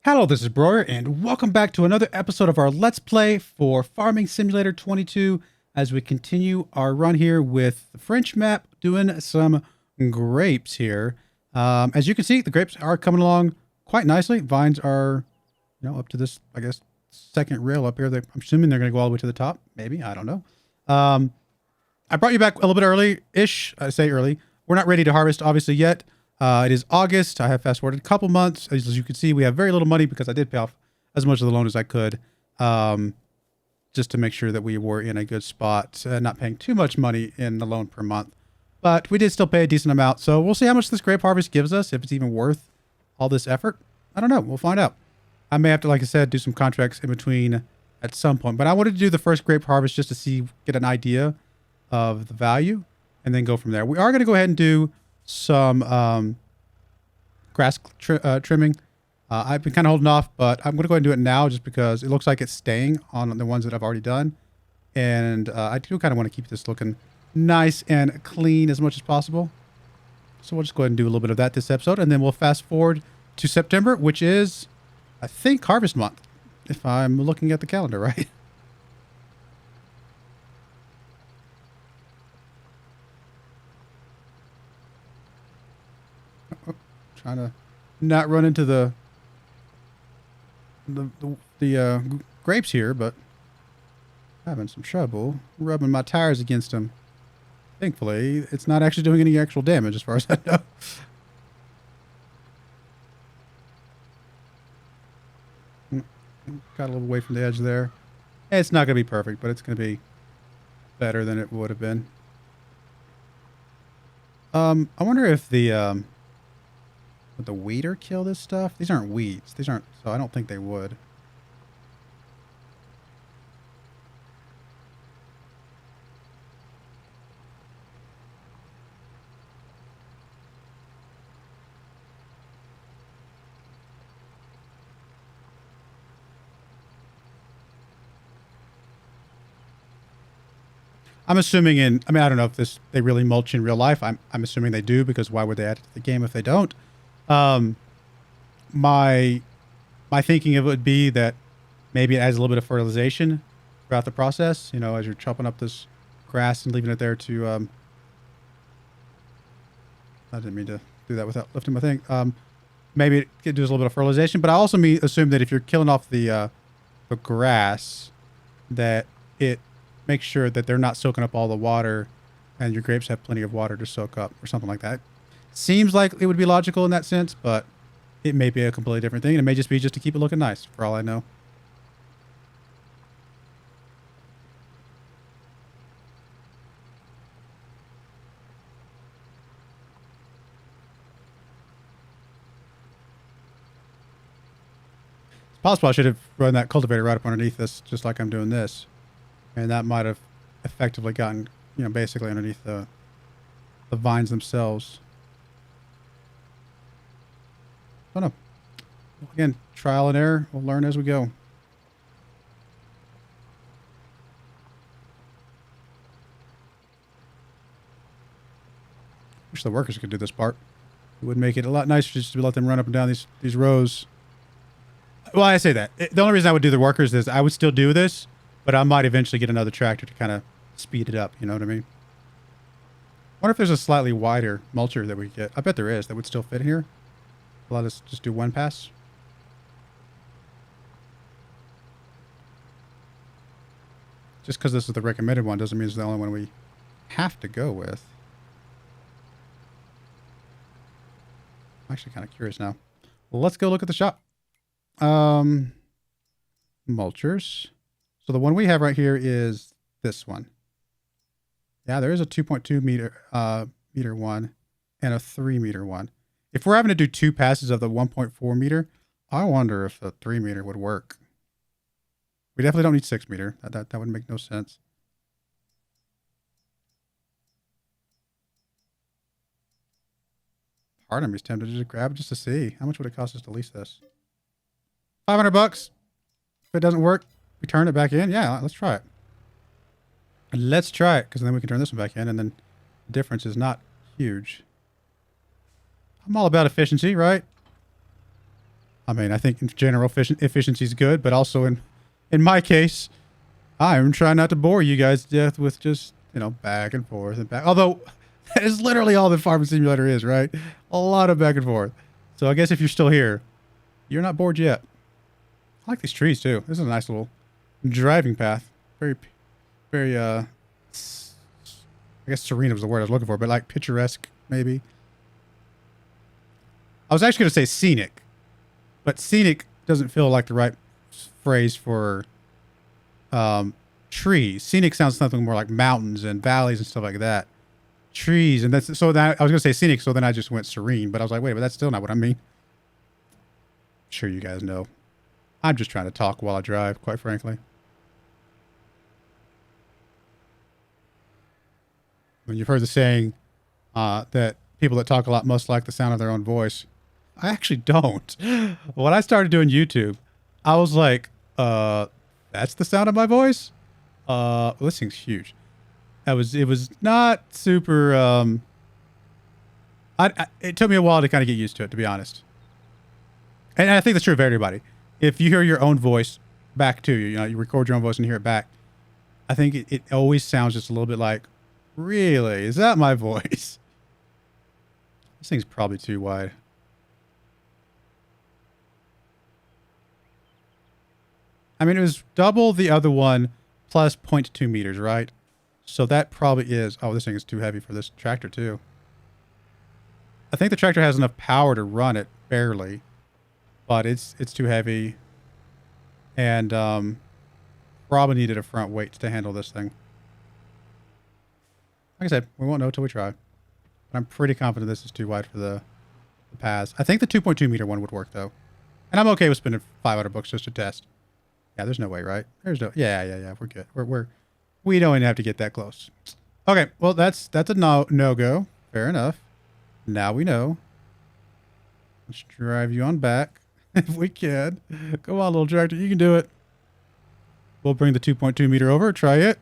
Hello, this is Broyar, and welcome back to another episode of our Let's Play for Farming Simulator 22 as we continue our run here with the French map, doing some grapes here. As you can see, the grapes are coming along quite nicely. Vines are, up to this, I guess, second rail up here. I'm assuming they're going to go all the way to the top. Maybe, I don't know. I brought you back a little bit early-ish. I say early. We're not ready to harvest, obviously, yet. It is August. I have fast forwarded a couple months. As you can see, we have very little money because I did pay off as much of the loan as I could, just to make sure that we were in a good spot, not paying too much money in the loan per month. But we did still pay a decent amount, so we'll see how much this grape harvest gives us, if it's even worth all this effort. I don't know. We'll find out. I may have to, like I said, do some contracts in between at some point. But I wanted to do the first grape harvest just to get an idea of the value, and then go from there. We are going to go ahead and do some grass trimming. I've been kind of holding off, but I'm going to go ahead and do it now just because it looks like it's staying on the ones that I've already done. And I do kind of want to keep this looking nice and clean as much as possible. So we'll just go ahead and do a little bit of that this episode, and then we'll fast forward to September, which is, I think, harvest month, if I'm looking at the calendar right. Trying to not run into the grapes here, but having some trouble rubbing my tires against them. Thankfully, it's not actually doing any actual damage as far as I know. Got a little away from the edge there. It's not going to be perfect, but it's going to be better than it would have been. I wonder if would the weeder kill this stuff? These aren't weeds. These aren't, so I don't think they would. I'm assuming I don't know if they really mulch in real life. I'm assuming they do, because why would they add it to the game if they don't? My thinking of it would be that maybe it adds a little bit of fertilization throughout the process, as you're chopping up this grass and leaving it there to, I didn't mean to do that without lifting my thing. Maybe it does a little bit of fertilization, but I also assume that if you're killing off the grass, that it makes sure that they're not soaking up all the water and your grapes have plenty of water to soak up or something like that. Seems like it would be logical in that sense, but it may be a completely different thing. It may just be to keep it looking nice, for all I know. It's possible I should have run that cultivator right up underneath this, just like I'm doing this. And that might have effectively gotten, basically underneath the vines themselves. I don't know. Again, trial and error. We'll learn as we go. Wish the workers could do this part. It would make it a lot nicer just to let them run up and down these rows. Well, I say that. The only reason I would do the workers is I would still do this, but I might eventually get another tractor to kind of speed it up. You know what I mean? I wonder if there's a slightly wider mulcher that we get. I bet there is. That would still fit in here. Let us just do one pass. Just because this is the recommended one doesn't mean it's the only one we have to go with. I'm actually kind of curious now. Well, let's go look at the shop. Mulchers. So the one we have right here is this one. Yeah, there is a 2.2 meter one and a 3 meter one. If we're having to do two passes of the 1.4 meter, I wonder if the 3 meter would work. We definitely don't need 6 meter. That would make no sense. Part of me is tempted to just grab it just to see. How much would it cost us to lease this? $500. If it doesn't work, we turn it back in. Yeah, let's try it. Let's try it, because then we can turn this one back in, and then the difference is not huge. I'm all about efficiency, right? I mean, I think in general efficiency is good, but also in my case, I'm trying not to bore you guys to death with just, you know, back and forth and back. Although, that is literally all the Farming Simulator is, right? A lot of back and forth. So I guess if you're still here, you're not bored yet. I like these trees, too. This is a nice little driving path. Very, very, I guess serene was the word I was looking for, but like picturesque, maybe. I was actually going to say scenic, but scenic doesn't feel like the right phrase for trees. Scenic sounds something more like mountains and valleys and stuff like that. Trees, and that's so that I was going to say scenic, so then I just went serene, but I was like, wait, but that's still not what I mean. I'm sure you guys know. I'm just trying to talk while I drive, quite frankly. When you've heard the saying that people that talk a lot must like the sound of their own voice. I actually don't. When I started doing YouTube, I was like, that's the sound of my voice? Well, this thing's huge. It was not super, it took me a while to kind of get used to it, to be honest. And I think that's true of everybody. If you hear your own voice back to you, you know, you record your own voice and hear it back, I think it always sounds just a little bit like, really? Is that my voice? This thing's probably too wide. I mean, it was double the other one plus 0.2 meters, right? So that probably is... Oh, this thing is too heavy for this tractor, too. I think the tractor has enough power to run it, barely. But it's too heavy. And probably needed a front weight to handle this thing. Like I said, we won't know until we try. But I'm pretty confident this is too wide for the paths. I think the 2.2 meter one would work, though. And I'm okay with spending $500 just to test. Yeah, there's no way, right? There's no... Yeah. We're good. We don't even have to get that close. Okay, well, that's a no-go. Fair enough. Now we know. Let's drive you on back if we can. Come on, little tractor. You can do it. We'll bring the 2.2 meter over. Try it.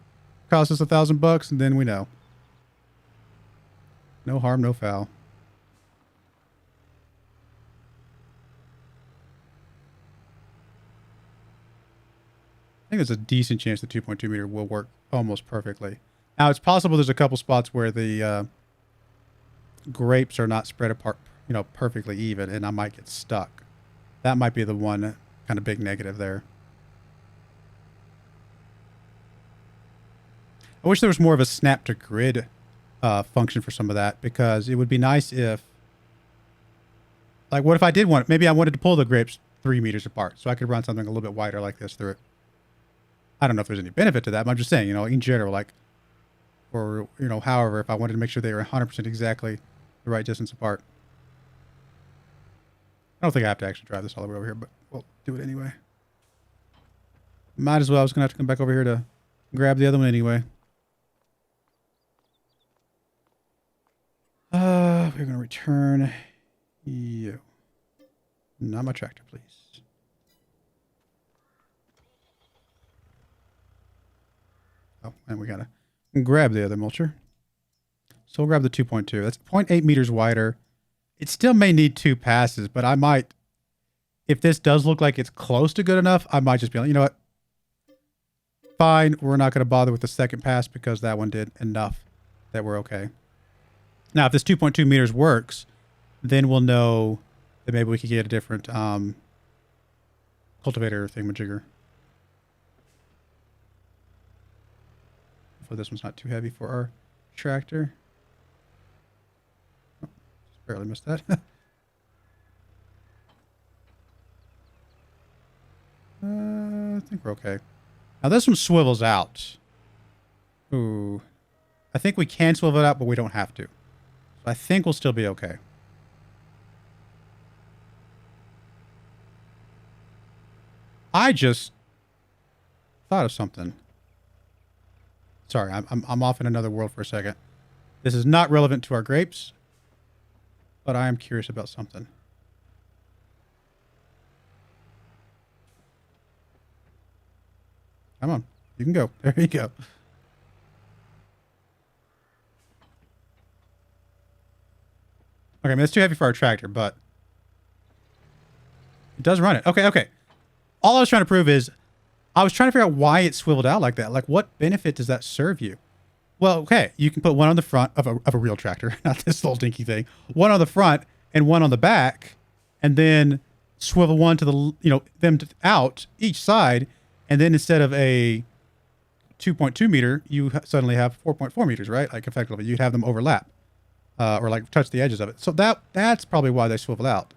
Cost us $1,000, and then we know. No harm, no foul. I think there's a decent chance the 2.2 meter will work almost perfectly. Now, it's possible there's a couple spots where the grapes are not spread apart, you know, perfectly even, and I might get stuck. That might be the one kind of big negative there. I wish there was more of a snap to grid function for some of that, because it would be nice if, like, what if I did want, maybe I wanted to pull the grapes 3 meters apart, so I could run something a little bit wider like this through it. I don't know if there's any benefit to that, but I'm just saying, you know, in general, like, or, you know, however, if I wanted to make sure they were 100% exactly the right distance apart. I don't think I have to actually drive this all the way over here, but we'll do it anyway. Might as well. I was going to have to come back over here to grab the other one anyway. We're going to return you. Not my tractor, please. Oh, and we got to grab the other mulcher. So we'll grab the 2.2. That's 0.8 meters wider. It still may need 2 passes, but I might, if this does look like it's close to good enough, I might just be like, you know what? Fine, we're not going to bother with the second pass because that one did enough that we're okay. Now, if this 2.2 meters works, then we'll know that maybe we could get a different cultivator thingamajigger. Hopefully this one's not too heavy for our tractor. Oh, just barely missed that. I think we're okay. Now this one swivels out. Ooh. I think we can swivel it out, but we don't have to. So I think we'll still be okay. I just thought of something. Sorry, I'm off in another world for a second. This is not relevant to our grapes, but I am curious about something. Come on, you can go. There you go. Okay, I mean, it's too heavy for our tractor, but It does run it. Okay, okay. All I was trying to prove is I was trying to figure out why it swiveled out like that. Like, what benefit does that serve you? Well, okay, you can put one on the front of a real tractor, not this little dinky thing. One on the front and one on the back, and then swivel one to the, you know, out each side, and then instead of a 2.2 meter, you suddenly have 4.4 meters, right? Like, effectively, you'd have them overlap, or like touch the edges of it. So that's probably why they swivel out.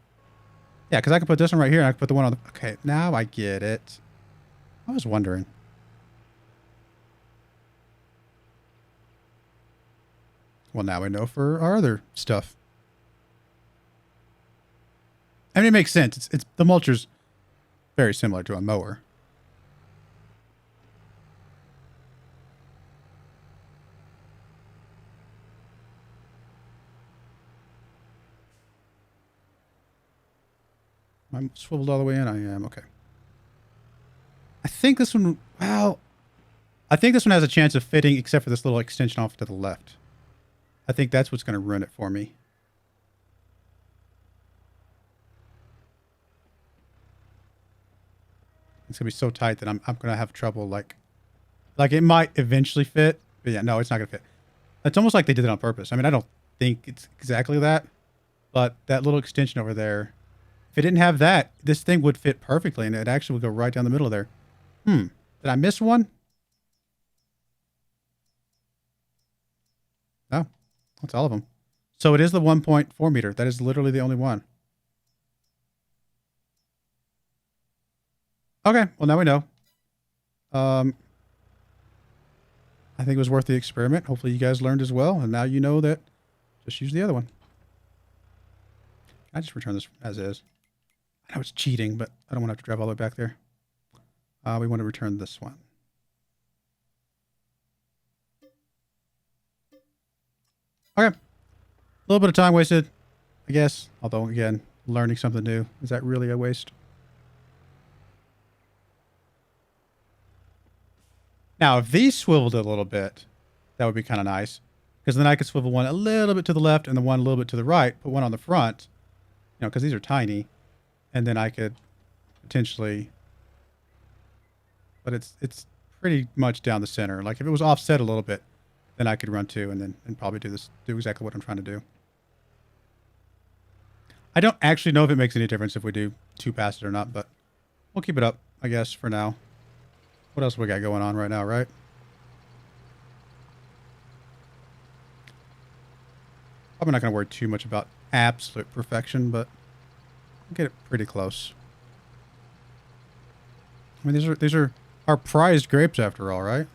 Yeah, because I can put this one right here, and I can put the one on the... Okay, now I get it. I was wondering. Well, now I know for our other stuff. I mean, it makes sense. It's the mulcher's very similar to a mower. I'm swiveled all the way in. I am. Okay. I think this one... Well, I think this one has a chance of fitting, except for this little extension off to the left. I think that's what's going to ruin it for me. It's going to be so tight that I'm going to have trouble, like it might eventually fit. But yeah, no, it's not going to fit. It's almost like they did it on purpose. I mean, I don't think it's exactly that. But that little extension over there, if it didn't have that, this thing would fit perfectly. And it actually would go right down the middle there. Did I miss one? No. That's all of them. So it is the 1.4 meter. That is literally the only one. Okay. Well, now we know. I think it was worth the experiment. Hopefully you guys learned as well. And now you know that just use the other one. I just return this as is. I know it's cheating, but I don't want to have to drive all the way back there. We want to return this one. Okay. A little bit of time wasted, I guess. Although, again, learning something new. Is that really a waste? Now, if these swiveled a little bit, that would be kind of nice. Because then I could swivel one a little bit to the left and the one a little bit to the right. Put one on the front. You know, because these are tiny. And then I could potentially... But it's pretty much down the center. Like, if it was offset a little bit, then I could run two and probably do exactly what I'm trying to do. I don't actually know if it makes any difference if we do two passes or not, but we'll keep it up, I guess, for now. What else we got going on right now, right? Probably not going to worry too much about absolute perfection, but I'll get it pretty close. I mean, these are our prized grapes after all, right?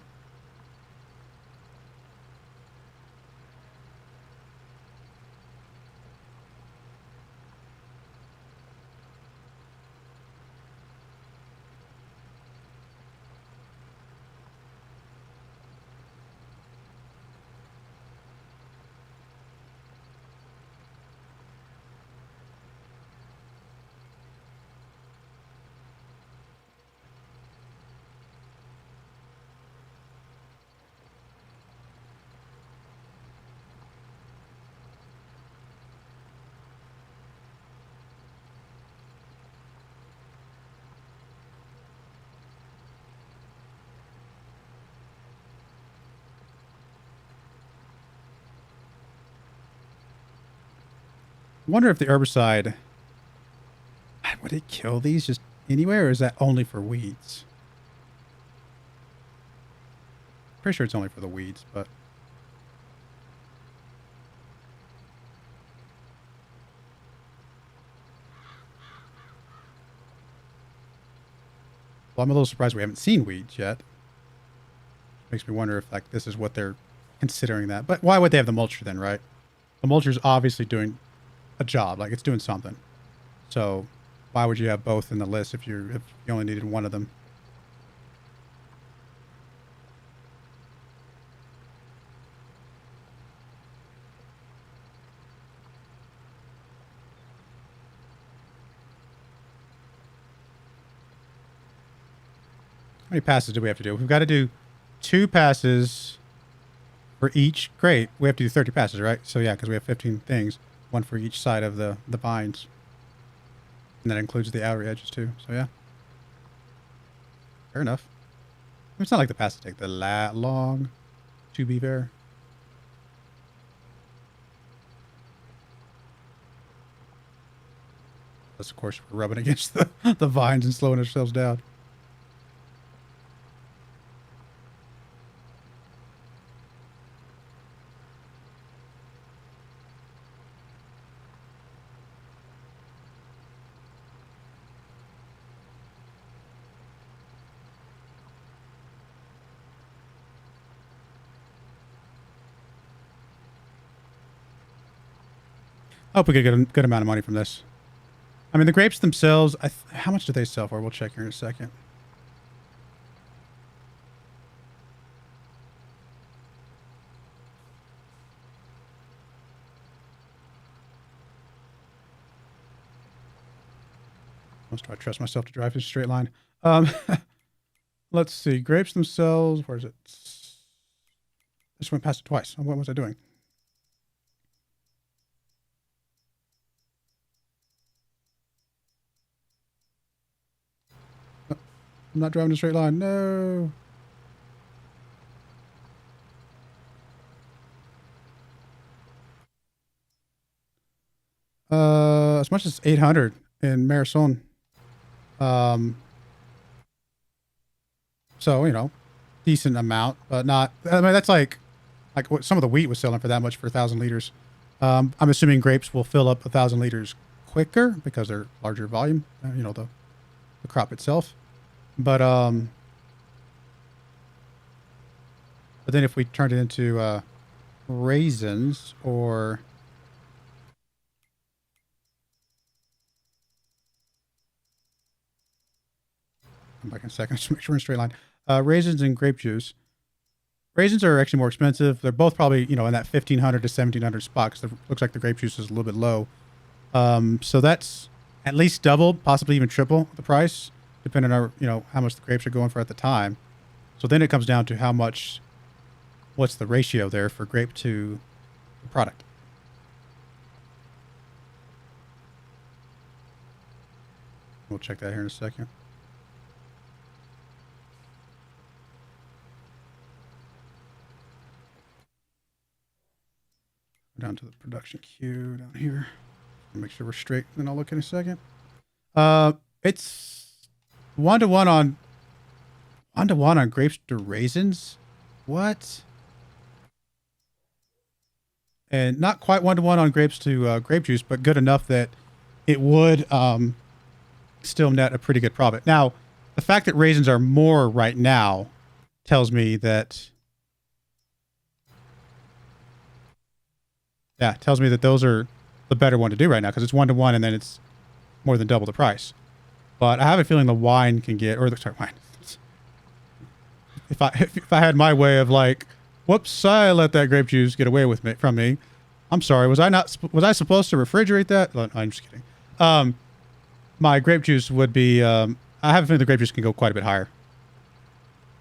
I wonder if the herbicide, would it kill these just anywhere, or is that only for weeds? Pretty sure it's only for the weeds, but... Well, I'm a little surprised we haven't seen weeds yet. Makes me wonder if, like, this is what they're considering that. But why would they have the mulcher then, right? The mulcher's obviously doing a job, like it's doing something. So why would you have both in the list if you only needed one of them? How many passes do we have to do? We've got to do 2 passes for each grape. We have to do 30 passes, right? So yeah, because we have 15 things. One for each side of the vines. And that includes the outer edges too. So yeah. Fair enough. It's not like the pass to take the long, to be fair. Unless, of course, we're rubbing against the vines and slowing ourselves down. I hope we get a good amount of money from this. I mean, the grapes themselves, how much do they sell for? We'll check here in a second. Most do I trust myself to drive this straight line? Let's see. Grapes themselves, where is it? I just went past it twice. What was I doing? I'm not driving a straight line. No. As much as 800 in Marathon. So, you know, decent amount, but not, I mean, that's like what some of the wheat was selling for that much for 1,000 liters. I'm assuming grapes will fill up 1,000 liters quicker because they're larger volume, you know, the crop itself. But then if we turned it into raisins or come back in a second, just make sure we're in a straight line. Raisins and grape juice. Raisins are actually more expensive. They're both probably, you know, in that 1,500 to 1,700 spot because it looks like the grape juice is a little bit low. So that's at least double, possibly even triple the price, depending on, you know, how much the grapes are going for at the time. So then it comes down to how much, what's the ratio there for grape to the product. We'll check that here in a second. Down to the production queue down here. Make sure we're straight, then I'll look in a second. It's 1-to-1 on grapes to raisins. What? And not quite 1-to-1 on grapes to grape juice, but good enough that it would still net a pretty good profit. Now, the fact that raisins are more right now tells me that, yeah, tells me that those are the better one to do right now because it's 1-to-1 and then it's more than double the price. But I have a feeling the wine can get, or the, sorry, wine. If I had my way of like, whoops, I let that grape juice get away with me from me. I'm sorry. Was I supposed to refrigerate that? No, I'm just kidding. My grape juice would be, I have a feeling the grape juice can go quite a bit higher.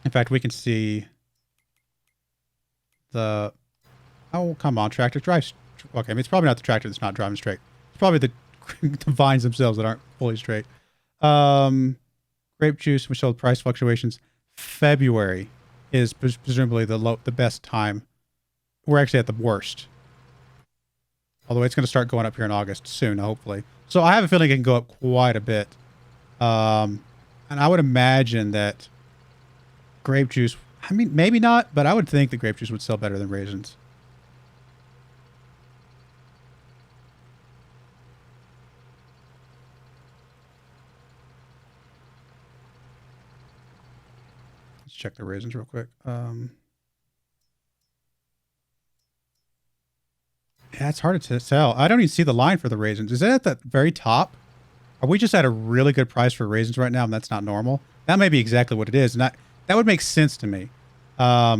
In fact, we can see the, oh, come on, tractor drives. Okay, I mean, it's probably not the tractor that's not driving straight. It's probably the vines themselves that aren't fully straight. Grape juice, we showed price fluctuations. February is presumably the best time. We're actually at the worst. Although it's going to start going up here in August soon, hopefully. So I have a feeling it can go up quite a bit. And I would imagine that grape juice, I mean, maybe not, but I would think the grape juice would sell better than raisins. Check the raisins real quick. Yeah, it's hard to tell. I don't even see the line for the raisins. Is it at the very top? Are we just at a really good price for raisins right now and that's not normal? That may be exactly what it is. And that would make sense to me. Yeah,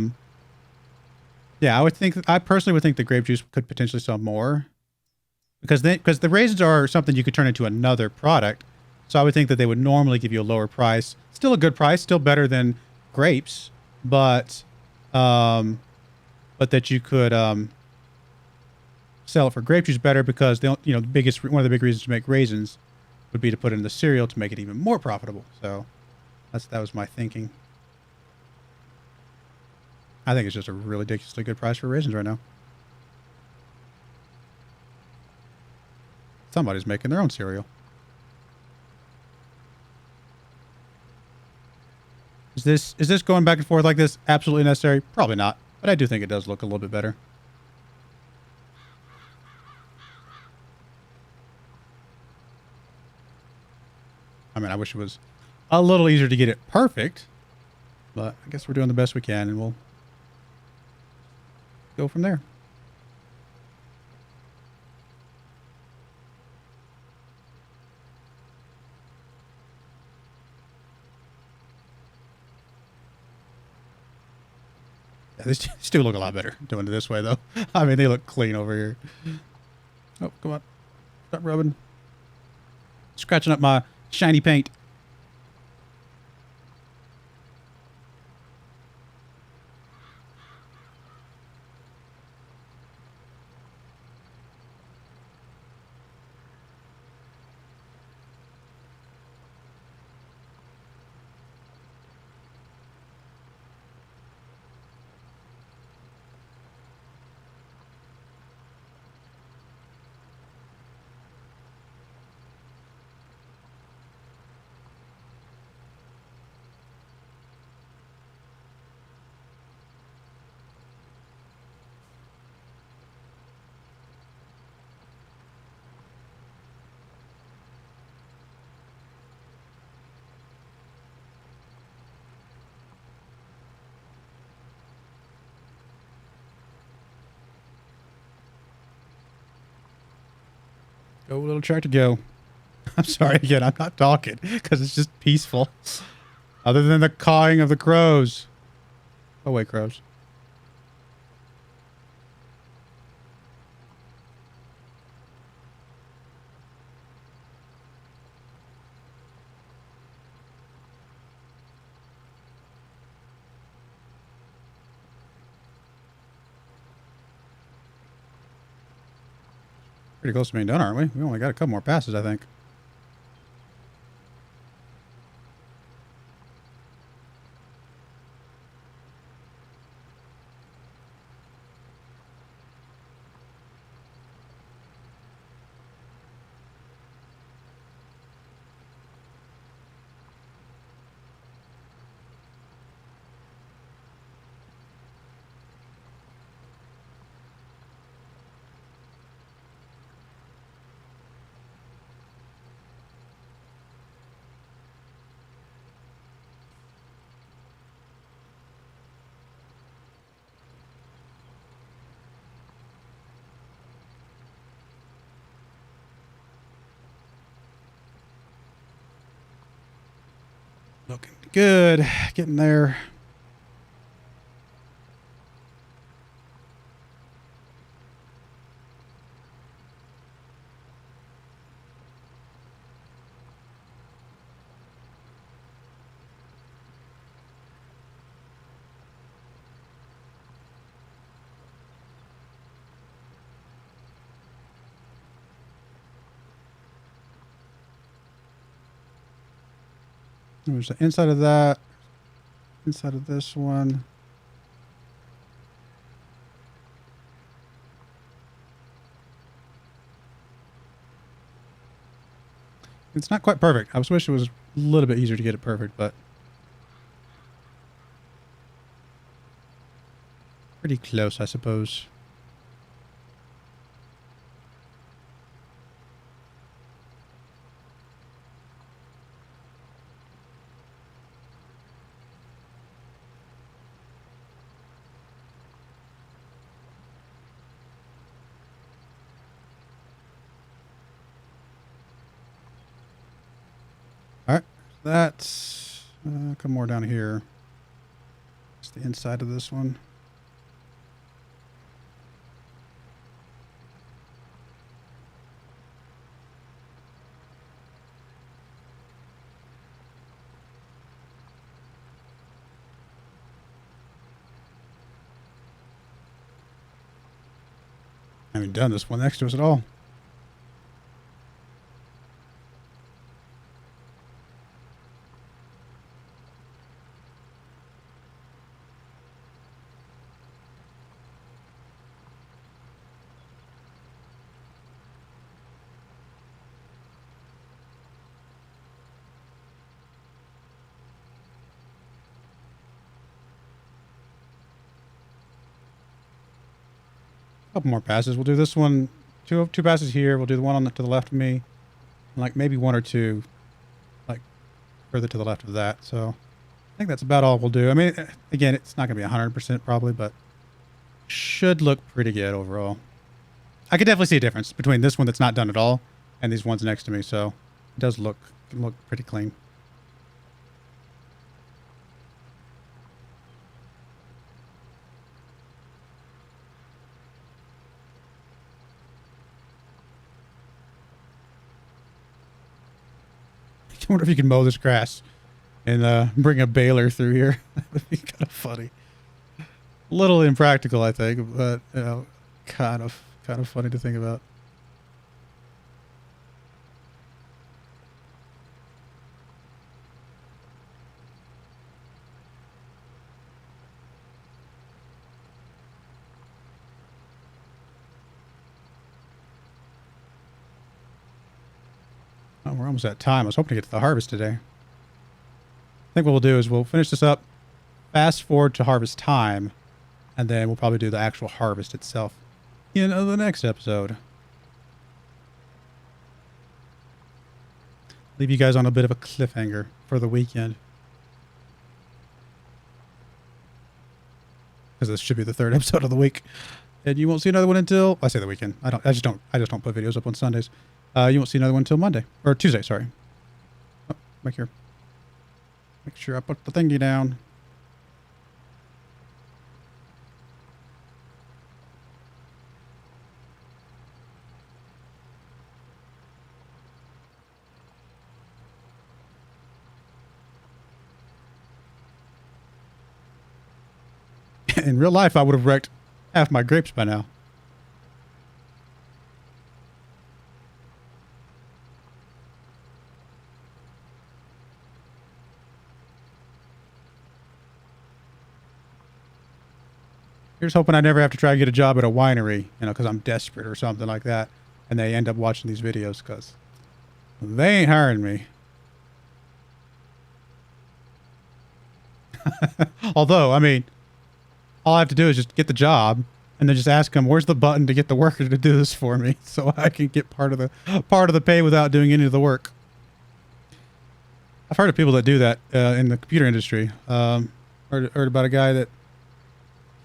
I personally would think the grape juice could potentially sell more because the raisins are something you could turn into another product. So I would think that they would normally give you a lower price. Still a good price, still better than grapes, but that you could sell it for grape juice better because they don't, you know, one of the big reasons to make raisins would be to put in the cereal to make it even more profitable. So that was my thinking. I think it's just a really ridiculously good price for raisins right now. Somebody's making their own cereal. Is this going back and forth like this absolutely necessary? Probably not, but I do think it does look a little bit better. I mean, I wish it was a little easier to get it perfect, but I guess we're doing the best we can, and we'll go from there. Yeah, these do look a lot better doing it this way, though. I mean, they look clean over here. Oh, come on. Stop rubbing. Scratching up my shiny paint. Go, little tractor, go. I'm sorry again, I'm not talking because it's just peaceful. Other than the cawing of the crows. Oh wait, crows. Pretty close to being done, aren't we? We only got a couple more passes, I think. Looking good. Getting there. There's the inside of that. Inside of this one. It's not quite perfect. I was wish it was a little bit easier to get it perfect, but pretty close, I suppose. All right, that's a couple more down here. It's the inside of this one. I haven't done this one next to us at all. couple more passes. We'll do this one, two passes here. We'll do the one on to the left of me, and like maybe one or two, like further to the left of that. So I think that's about all we'll do. I mean, again, it's not going to be 100% probably, but should look pretty good overall. I could definitely see a difference between this one that's not done at all and these ones next to me. So it does look pretty clean. I wonder if you can mow this grass and bring a baler through here. That would be kind of funny. A little impractical, I think, but you know, kind of funny to think about. Oh, we're almost at time. I was hoping to get to the harvest today. I think what we'll do is we'll finish this up, fast forward to harvest time, and then we'll probably do the actual harvest itself in the next episode. Leave you guys on a bit of a cliffhanger for the weekend. Because this should be the third episode of the week. And you won't see another one until, I say the weekend. I just don't put videos up on Sundays. You won't see another one until Monday. Or Tuesday, sorry. Oh, back here. Make sure I put the thingy down. In real life, I would have wrecked half my grapes by now. Here's hoping I never have to try and get a job at a winery, you know, because I'm desperate or something like that. And they end up watching these videos because they ain't hiring me. Although, I mean, all I have to do is just get the job and then just ask them, where's the button to get the worker to do this for me so I can get part of the pay without doing any of the work. I've heard of people that do that in the computer industry. Heard about a guy that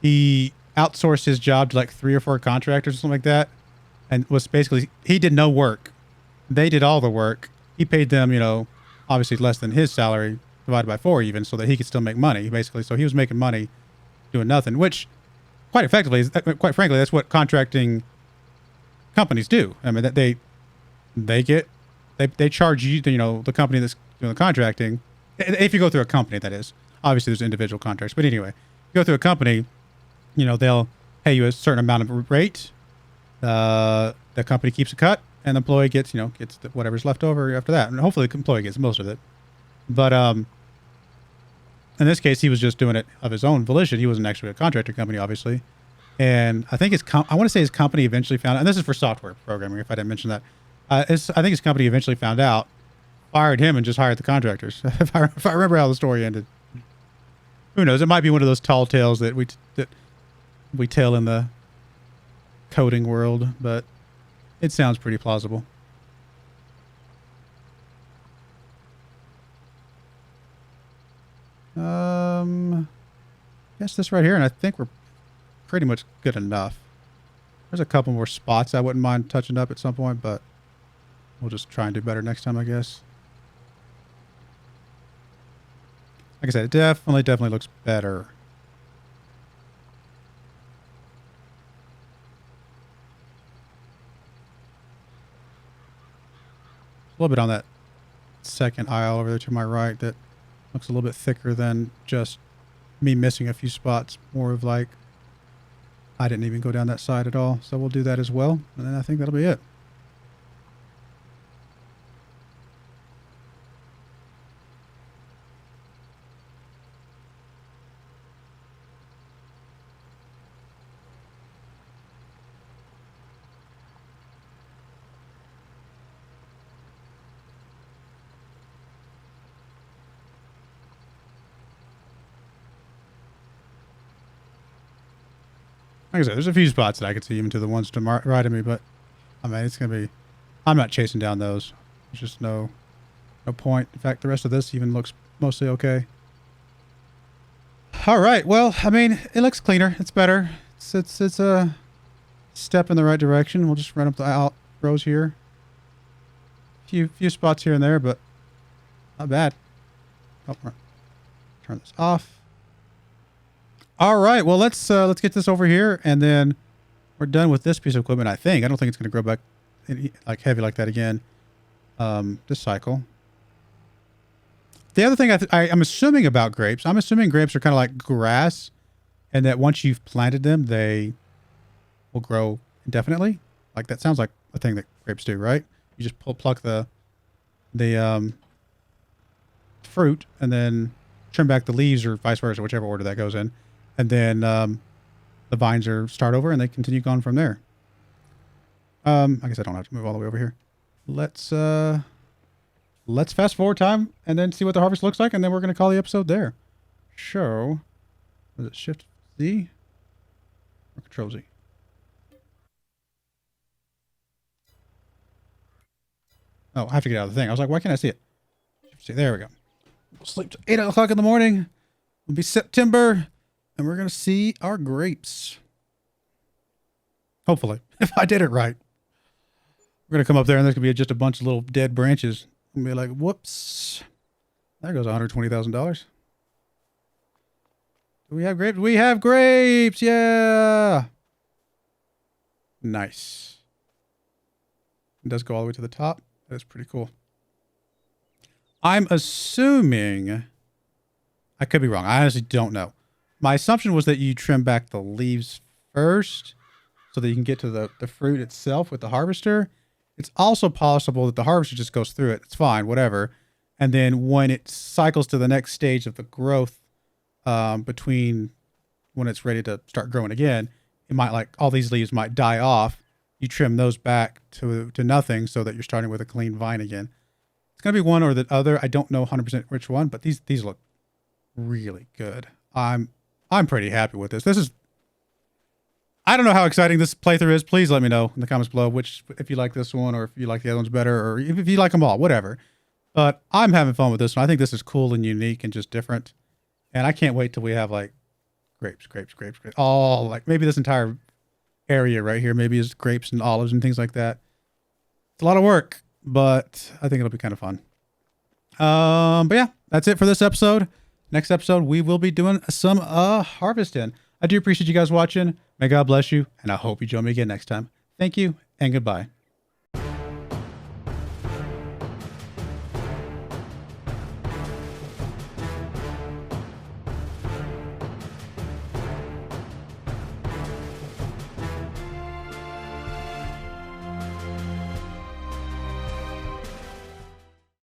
he outsourced his job to like 3 or 4 contractors or something like that, and was basically, he did no work. They did all the work. He paid them, you know, obviously less than his salary divided by 4 even, so that he could still make money basically. So he was making money doing nothing, which quite effectively, quite frankly, that's what contracting companies do. I mean, that they charge you, you know, the company that's doing the contracting. If you go through a company, that is. Obviously, there's individual contracts, but anyway, you go through a company, you know, they'll pay you a certain amount of rate. The company keeps a cut, and the employee gets, you know, whatever's left over after that, and hopefully the employee gets most of it. But in this case, he was just doing it of his own volition. He wasn't actually a contractor company, obviously. And I think I want to say his company eventually found out, and this is for software programming, if I didn't mention that. I think his company eventually found out, fired him, and just hired the contractors. if I remember how the story ended. Who knows? It might be one of those tall tales that we tell in the coding world, but it sounds pretty plausible. Guess this right here, and I think we're pretty much good enough. There's a couple more spots I wouldn't mind touching up at some point, but we'll just try and do better next time, I guess. Like I said, it definitely looks better. A little bit on that second aisle over there to my right that looks a little bit thicker than just me missing a few spots. More of like, I didn't even go down that side at all. So we'll do that as well. And then I think that'll be it. Like I said, there's a few spots that I could see even to the ones to right of me, but I mean, it's going to be, I'm not chasing down those. There's just no point. In fact, the rest of this even looks mostly okay. All right. Well, I mean, it looks cleaner. It's better. It's a step in the right direction. We'll just run up the out rows here. Few spots here and there, but not bad. Oh, turn this off. All right. Well, let's get this over here, and then we're done with this piece of equipment. I think. I don't think it's going to grow back like heavy like that again. This cycle. The other thing I'm assuming about grapes, I'm assuming grapes are kind of like grass, and that once you've planted them, they will grow indefinitely. Like that sounds like a thing that grapes do, right? You just pluck the fruit and then trim back the leaves, or vice versa, whichever order that goes in, and then the vines start over and they continue going from there. I guess I don't have to move all the way over here. Let's fast forward time and then see what the harvest looks like, and then we're going to call the episode there. Show. Was it Shift Z or Control Z? Oh, I have to get out of the thing. I was like, why can't I see it? See, there we go. We'll sleep till 8 o'clock in the morning. It'll be September, and we're going to see our grapes. Hopefully, if I did it right. We're going to come up there, and there's going to be just a bunch of little dead branches. And be like, whoops. There goes $120,000. Do we have grapes? We have grapes! Yeah! Nice. It does go all the way to the top. That's pretty cool. I'm assuming... I could be wrong. I honestly don't know. My assumption was that you trim back the leaves first so that you can get to the fruit itself with the harvester. It's also possible that the harvester just goes through it. It's fine, whatever. And then when it cycles to the next stage of the growth, between when it's ready to start growing again, it might, like, all these leaves might die off. You trim those back to nothing so that you're starting with a clean vine again. It's going to be one or the other. I don't know 100% which one, but these look really good. I'm pretty happy with this. This is... I don't know how exciting this playthrough is. Please let me know in the comments below if you like this one or if you like the other ones better, or if you like them all, whatever. But I'm having fun with this one. I think this is cool and unique and just different. And I can't wait till we have like grapes. All like maybe this entire area right here maybe is grapes and olives and things like that. It's a lot of work, but I think it'll be kind of fun. But yeah, that's it for this episode. Next episode, we will be doing some harvesting. I do appreciate you guys watching. May God bless you, and I hope you join me again next time. Thank you, and goodbye.